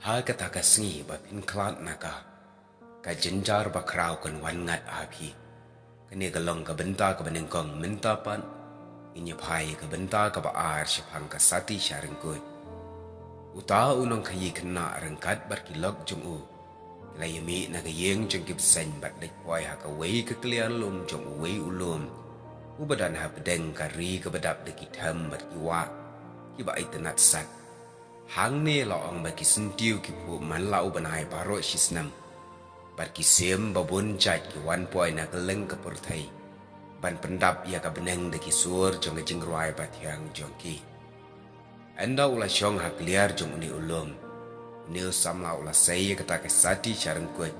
ha kata ka sngi ba pin klat naka ka jenjar ba kraw kan wan ngat api kene ka long ka benta ka beneng kong menta pan inya phai ka benta ka ba ar shapang ka sati sharing koi uta unong khayi khna rangkat bar ki lok jung u la yemi na ka yeng jung kip sen bat lek poi ha ka wei ka clear lum jung wei ulum ubadan ha pedeng ka ri ka badap de ki tham bat ki wa ki ba itanat sat hang ne la ong ba ki sentiu ki pu man la ubanai baro shisnam bar ki sem ba bun chat ki wan poi na ka leng ka pur thai ban pendap ya ka beneng de ki sur jong jing roi ba thiang jong ki anda ula shong ha clear jong ni ulum ni samla ula sei ka ta ka sati charang koi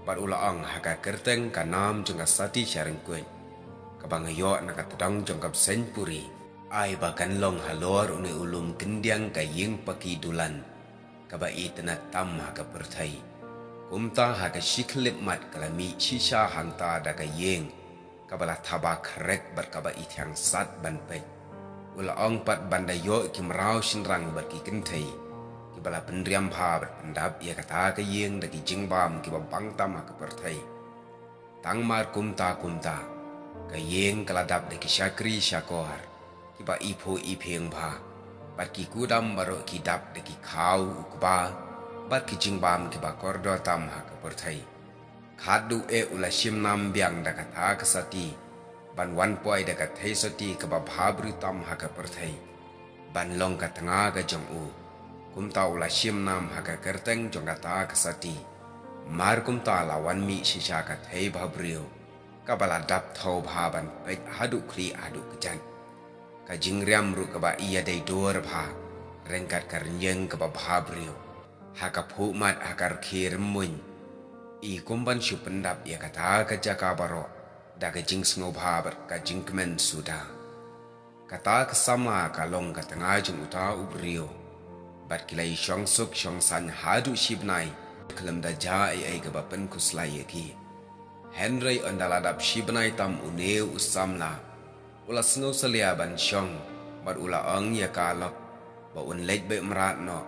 bar ula ong ha ka kerteng ka nam jong ka sati charang koi ka bang yo na ka tadang jong ka sen puri ai ba kan long halor uni ulum kendiang ka ying paki dulan ka ba itna tam ha ka perthai kumta ha ka shiklip mat kalami shisha hangta da ka yeng ka bala thaba khrek bar ka ba ithyang sat ban pe ula ong pat banda yo kimrau shinrang bar ki kenthai ki bala pendriam pha bar pendap ya ka ta ka yeng da ki jingbam ki ba bang tam ha ka perthai tang mar kumta ka yeng kaladap da ki shakri shakor ki ba ipo ipeng ba bat ki kudam baro ki dap de ki khau ukba bat ki jingbam ki ba kordo tam ha ka perthai khadu e ula shim nam byang da ka tha ka sati ban wan poi da ka thai sati ka ba bhabru tam ha ka perthai ban long ka tanga ga jong u kumta ula shim nam ha ka kerteng jong ka ta ka sati mar kumta la wan mi shisha ka thai bhabrio ka bala dap thau bha ban pe hadu khri adu kjan ka jingriam ru ka ba iya dei dor bha rengkat kar nyeng ka ba bhabrio ha ka phu mat akar khir mun i kumban shu pendap ya ka ta ka jaka baro da ka jing sngo bha bar ka jingmen suda ka ta ka sama ka long ka tanga jung uta ubrio bat kilai shong suk shong san hadu shibnai klam da ja ai ka ba pen kuslai ki henry andaladap shibnai tam uneu usamla ula snow salia ban shong bar ula ong ya kalok ba un lej be mrat no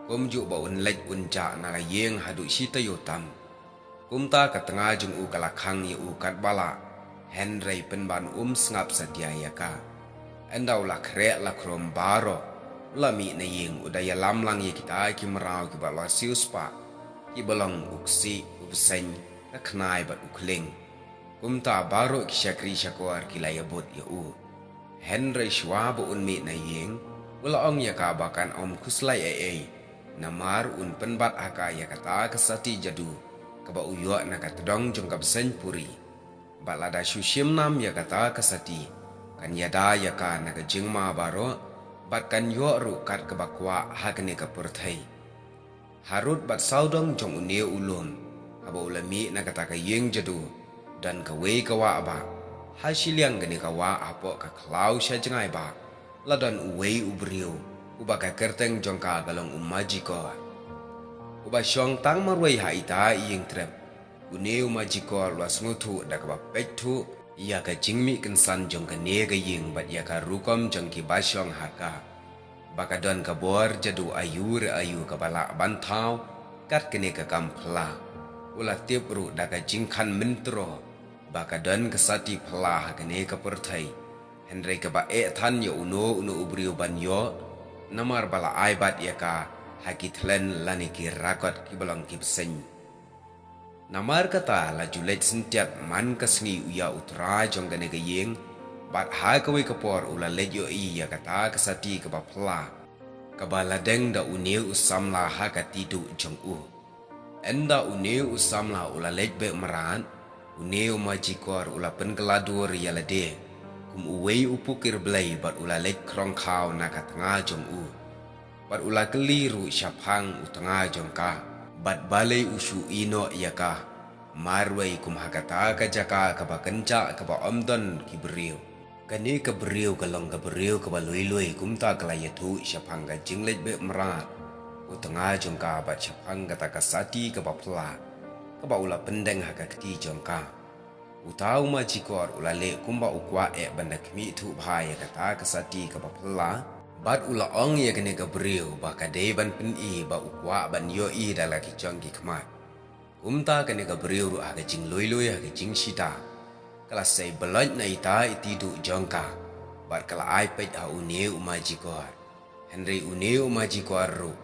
kum ju ba un lej un cha na ga yeng hadu shita yotam kum ta ka tanga jung u kala khang ye u kat bala henry pen ban snap sadia ya ka enda ula kre la krom baro la mi na yeng udaya lam lang ye kita ki marau ki ba la sius pa ki balong uksi ubsen ka knai ba ukling kumta baro ki shakri shakwar ki la yabot ya u henry shwab un mi na yeng wala ong ya ka bakan om kuslai ai namar un penbat aka ya kata kasati jadu ka ba uyo na ka tdong jong ka sen puri balada shushim nam ya kata kasati kan yada ya ka na ka jingma baro bat kan yo ru kat ka bakwa hakne ka purthai harut bat saudong jong une ulum aba ulami na kata ka yeng jadu dan ka wei ka wa ba hasiliang gani ka wa apo ka klau sha jangai ba ladan uwei ubrio uba ka kerteng jong ka galong umaji ko uba shong tang marwei ha ita yeng trep une umaji ko luas ngutu da ka ba petu ya ka jingmi kensan jong ka ne ga yeng bat ya ka rukom jong ki ba shong ha ka baka don ka bor jadu ayu ka bala bantau kat kene ka kampla ula tipru da ka jingkan mentro baka don kesati plah kene ka perthai henry ka ba e than yo uno ubrio ban yo namar bala aibat ya ka hakithlen lani ki rakot ki balong ki sen namar kata la julet sentiat man kasni uya utra jong gane ga yeng bat ha ka we ka por ula lejo i ya kata kesati ka ba plah ka bala deng da uneu usamla ha ka tidu jong u enda uneu usamla ula lejbe maran uneu majikor ula penkeladur yalade kum uwei upukir blai bat ula lej krong khau na ka tanga jong u bat ula keliru syapang utanga jong ka bat balai usu ino yaka marwei kum hakata ka jaka ka ba kenca ka ba omdon ki beriu kani ka beriu ka long ka beriu ka ba lui kum ta kala yatu syapang ka jinglej be merat utanga jong ka bat syapang kata ka sati ka ba pla ka ba ula pendeng haka kti jong ka utau majikor ula le kumba ukwa e banda kmi thu bhaya kata ka sati ka ba pla Bat ula ong ya kene gabriu ba kadai ban pen I ba ukwa ban yo I dala ki chong ki khmat. Kumta kene gabriu ru aga jing loi loi aga jing sita. Kala sei beloj na ita iti du jongka. Bat kala ai pej ha une umaji kor. Henry une umaji kor ru.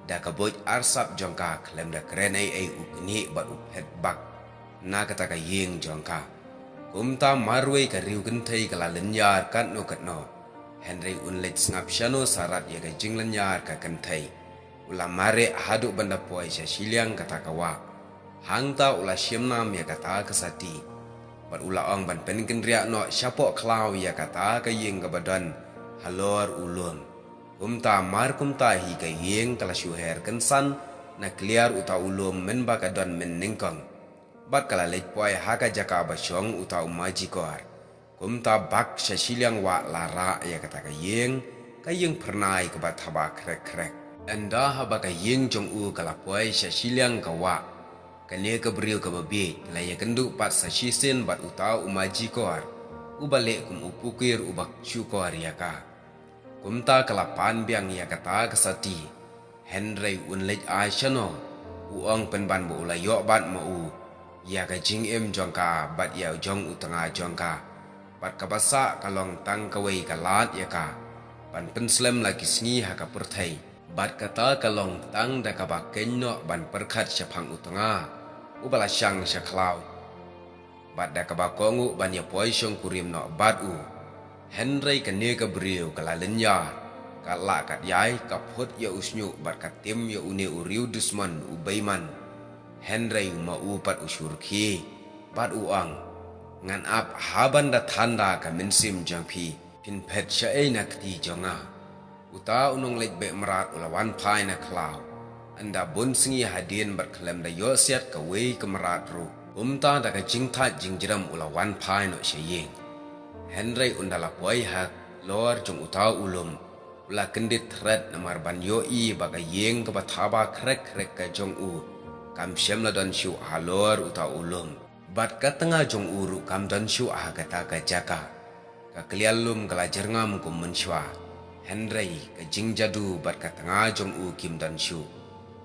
Da kaboj arsap jongka klem da keren ai ukni bat uphet bak. Na kata ka yeng jongka. Kumta marwei ka riu kentai kala lenyar kat no kat no. Henry unlet ngap shano sarat ya ka jing lenyar ka kentai. Ula mare haduk benda poi sya siliang kata kawa. Hangta ula syemnam ya kata kesati. Bat ula ong ban penken riak no syapok klau ya kata ka yeng ka badan halor ulum. Kumta mar kumta hi ka yeng kala syuher kensan na kliar uta ulum men bakadon men ningkong. Bat kala lej poi haka jaka basyong uta umaji kor. Kumta bak syasiliang wa lara ya kata ka yeng pernai ke bat haba krek-krek. Anda haba ka yeng jong u kala poi syasiliang ka wa. Kane ka beriu ka babi kala ya kenduk pat sasisin bat uta umaji kor. Ubalik kum upukir ubak syukor ya ka. Kumta kala pan biang ya kata kesati. Henry unlej aisyano. Uang penban bo ula yok bat ma u. Ya ka jing jongka bat ya jong utengah jongka. Bat kabasa kalong tang kawai kalat ya ka. Ban penslem lagi sengi haka pertai. Bat kata kalong tang da kabak kenyo ban perkat syapang utengah. Ubala syang syaklau. Bat da kabak kongu ban ya poi syong kurim no bat u. Henry kene ka beriu kala lenyar. Kala kat yai kaput ya usnyu bat katim ya une uriu dusman ubaiman. Henry ma u pat usyurki. Bat uang. Ngan ap haban da tanda ka mensim jangpi pin pet syai na kti jonga. Uta unong lej be merat ulawan pai na klau. Anda bun sengi hadin berkelem da yosiat ka wei ke merat ru. Umta da ka jingtat jingjiram ulawan pai no syayeng. Henry undala poi hak lor jong uta ulum. Ula kendit thread namar ban yoi baga yeng ke bataba krek-krek ka jong u. Kam syem la don syu halor uta ulum. Bat ka tengah jong uru kam don syu kata ka jaka. Ka klialum kala jerngam kum mensyua. Henry ka jing jadu bat ka tengah jong u kim don syu.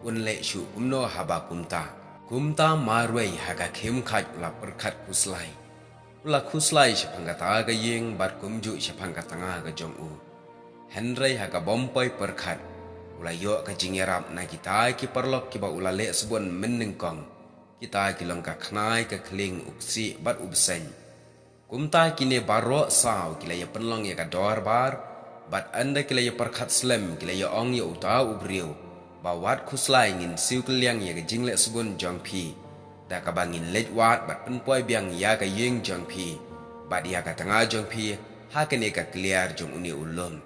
Unle syu kumno haba kumta. Kumta marwei haka kim khat ula perkat kuslai. Ula kuslai syapang kata ka yeng bat kumju syapang ka tengah ka jong u. Henry haka bompoi perkat. Ula yok ka jing yarap na kita ki perlok ki ba ula lek sebun menengkong. Kita kilong ka khnai ka kling uksi bat ubseng. Kumta kine barok saw kila ya penlong ya ka dor bar. Bat anda kila ya perkat slem kila ya ong ya uta ubriu. Bawat kuslai ngin siu keliang ya ka jinglek sebun jong pi. Da ka bangin lej wat bat penpoi biang ya ka yeng jong pi. Bat ya ka tengah jong pi hakan ya ka kliar jong uni ulum.